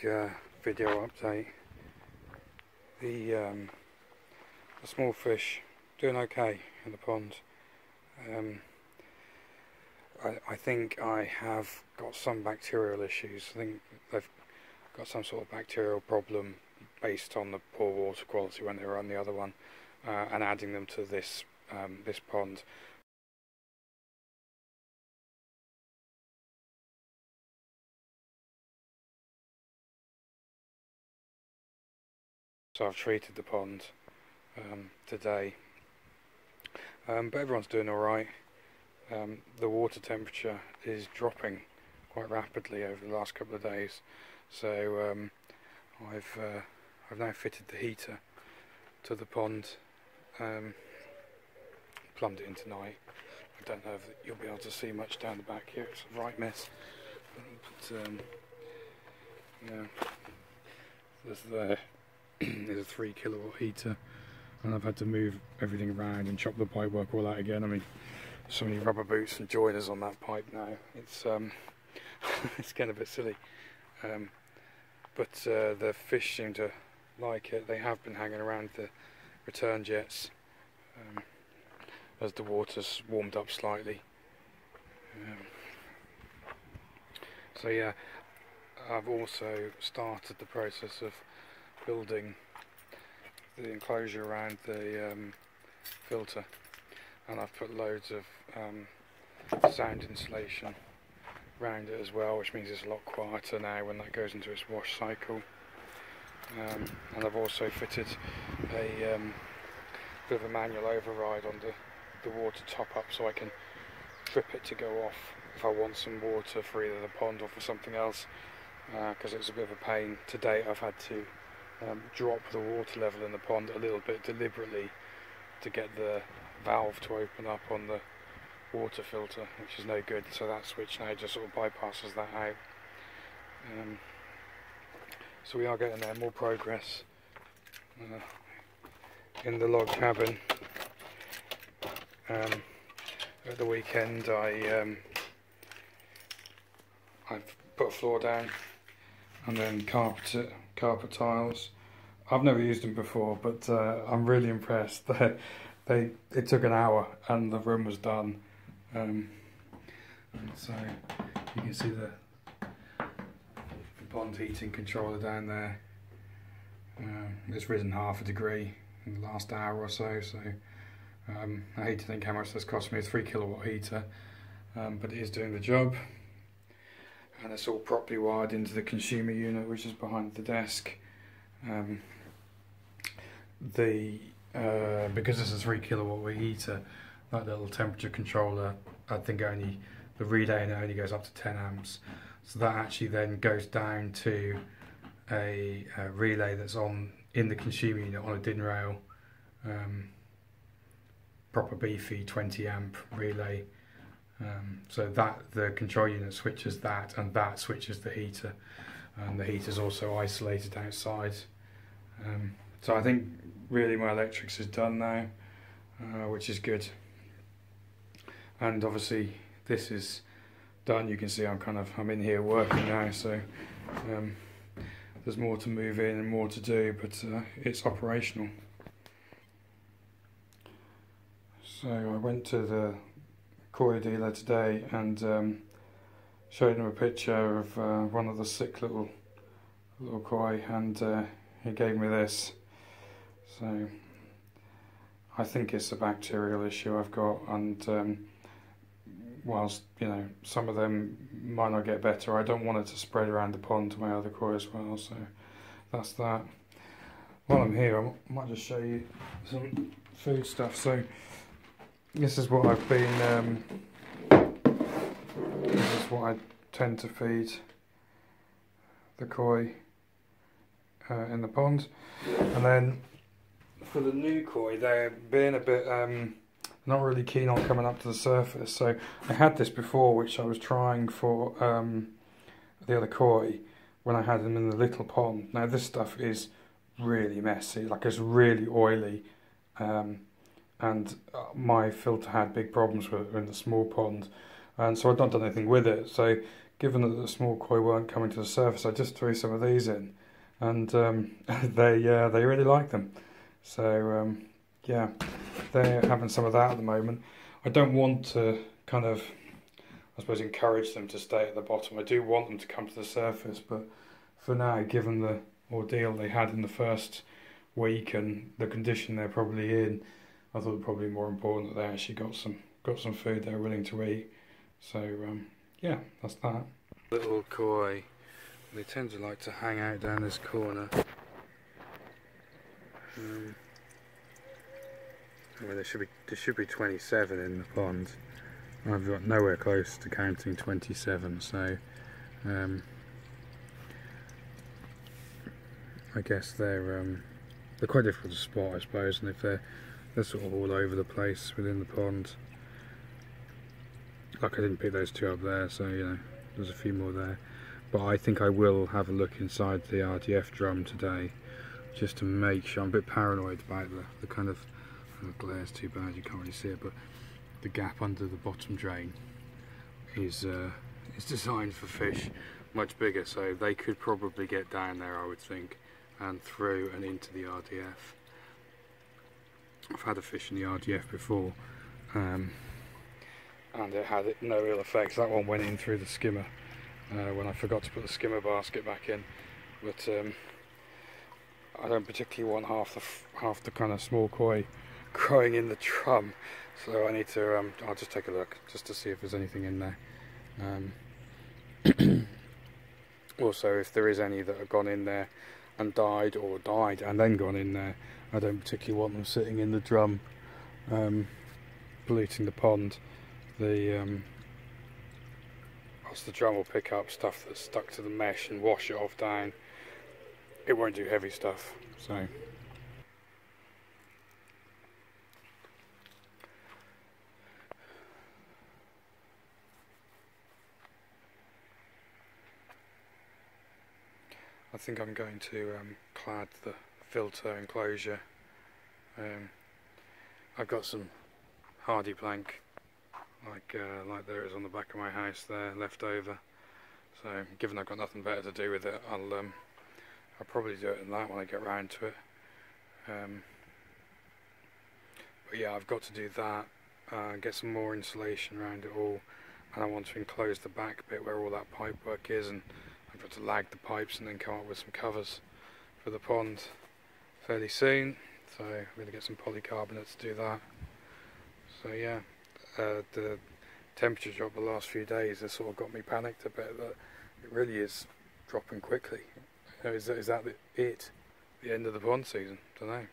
video update. The small fish doing okay in the pond. I think I have got some bacterial issues. I think they've got some sort of bacterial problem based on the poor water quality when they were on the other one, and adding them to this this pond. So I've treated the pond today, but everyone's doing alright. The water temperature is dropping quite rapidly over the last couple of days, so I've now fitted the heater to the pond, plumbed it in tonight. I don't know if you'll be able to see much down the back here, it's a right mess, but yeah, there's a 3 kilowatt heater, and I've had to move everything around and chop the pipework all out again. I mean, so many rubber boots and joiners on that pipe now. It's it's getting a bit silly, but the fish seem to like it. They have been hanging around the return jets as the water's warmed up slightly. So yeah, I've also started the process of building the enclosure around the filter, and I've put loads of sound insulation around it as well, which means it's a lot quieter now when that goes into its wash cycle. And I've also fitted a bit of a manual override on the water top up, so I can trip it to go off if I want some water for either the pond or for something else, because it's a bit of a pain. To date I've had to drop the water level in the pond a little bit deliberately to get the valve to open up on the water filter, which is no good, so that switch now just sort of bypasses that out. So we are getting there, more progress in the log cabin. At the weekend I've put a floor down and then carpet tiles. I've never used them before, but I'm really impressed. It took an hour and the room was done. So you can see the pond heating controller down there. It's risen half a degree in the last hour or so. So I hate to think how much this cost me. A 3 kilowatt heater, but it is doing the job. And it's all properly wired into the consumer unit, which is behind the desk. Because this is a 3 kilowatt heater, that little temperature controller, I think the relay in it only goes up to 10 amps. So that actually then goes down to a relay that's in the consumer unit on a DIN rail, proper beefy 20 amp relay. So that the control unit switches that, and that switches the heater, and the heater's also isolated outside. So I think really my electrics is done now, which is good. And obviously this is done. You can see I'm in here working now, so there's more to move in and more to do, but it's operational. So I went to the koi dealer today and showed him a picture of one of the sick little koi, and he gave me this. So I think it's a bacterial issue I've got, and whilst some of them might not get better, I don't want it to spread around the pond to my other koi as well. So that's that. While I'm here, I might just show you some food stuff. So this is what I've been, this is what I tend to feed the koi in the pond. And then for the new koi, they're being a bit not really keen on coming up to the surface. So I had this before, which I was trying for the other koi when I had them in the little pond. Now this stuff is really messy, like it's really oily, and my filter had big problems with it in the small pond, and so I've not done anything with it. So given that the small koi weren't coming to the surface, I just threw some of these in, and they really like them. So yeah, they're having some of that at the moment. I don't want to kind of, I suppose, encourage them to stay at the bottom. I do want them to come to the surface, but for now, given the ordeal they had in the first week and the condition they're probably in, I thought it was probably more important that they actually got some food they're willing to eat. So yeah, that's that. Little koi, they tend to like to hang out down this corner. I mean, there should be 27 in the pond. I've got nowhere close to counting 27, so I guess they're quite difficult to spot, I suppose, and if they're sort of all over the place within the pond. Like, I didn't pick those two up there, so you know, there's a few more there. But I think I will have a look inside the RDF drum today, just to make sure. I'm a bit paranoid about the kind of, the glare's too bad, you can't really see it, but the gap under the bottom drain is designed for fish much bigger, so they could probably get down there, I would think, and through and into the RDF. I've had a fish in the RDF before, and it had no real effects. That one went in through the skimmer when I forgot to put the skimmer basket back in, but I don't particularly want half the kind of small koi growing in the drum, so I need to I'll just take a look just to see if there's anything in there. Also, if there is any that have gone in there and died, or died and then gone in there, I don't particularly want them sitting in the drum polluting the pond. The drum will pick up stuff that's stuck to the mesh and wash it off down. It won't do heavy stuff, so I think I'm going to clad the filter enclosure. I've got some hardy plank like there is on the back of my house there, left over. So given I've got nothing better to do with it, I'll probably do it in that when I get round to it. But yeah, I've got to do that, get some more insulation around it all, and I want to enclose the back bit where all that pipe work is, and I've got to lag the pipes and then come up with some covers for the pond fairly soon. So I'm going to get some polycarbonate to do that. So yeah, the temperature drop the last few days has sort of got me panicked a bit that it really is dropping quickly. You know, is that the end of the pond season? I don't know.